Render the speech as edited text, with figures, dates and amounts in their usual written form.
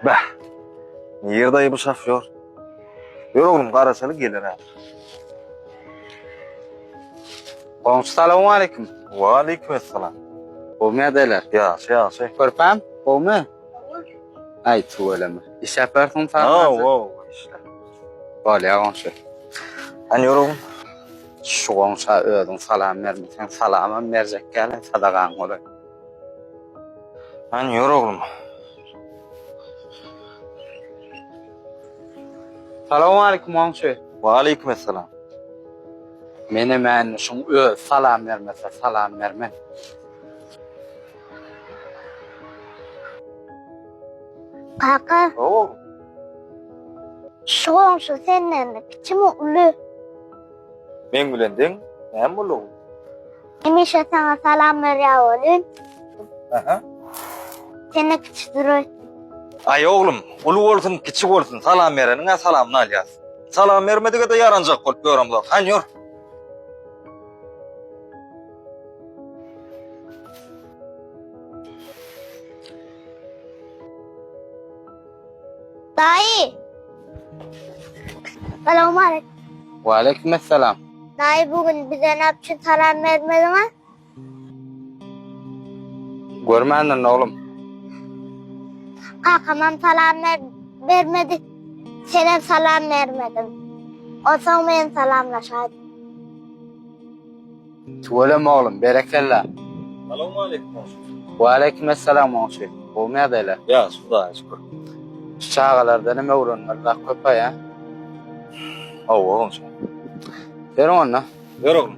Bah. Yerdayı bu şoför. Yor oğlum qarasalı gelir ha. Assalamu alaikum. Wa alaykumussalam. Olmayadalar. Yaxshi. Ko'rpam, bo'lmi? Ay, tuvalama. Ish yapardim Ha, farmazı. wow, işte. Bol yağonşu. Hani yor oğlum. Şu onşa ödün salam vermesen salamam verecek gele sadaqan olay. Hani yor oğlum. Assalamu alaikum onşu. Wa alaykumussalam. Men şun salam vermese salam vermen. Kaka, Oğlum. şu senden kiçim ulu. Men gülendin. Ne bulu? Emişe sana salam veriyor olun. Aha. Seni küçüdürür. Ay oğlum, ulu olsun, kiçik olsun, salam verenin salamını al yaz. Salam vermediğe de yaranacak olup görüm da. Hani yor. Dayı. Selamun aleyküm. Ve aleykümselam. Dayı bugün bize ne yapçın salam vermedin ha? Görmedin oğlum. Kakamam salam vermedi. Senin salam vermedin. O zaman ben salamlaşaydım. Tuvalama oğlum, berekella. Selamun aleyküm. Ve aleykümselam onşu. Olmayadalar. Ya, suda şükür. Çağalarda ne öğrenler da köpe ya. Oğlum. Ver onu. Yor oğlum.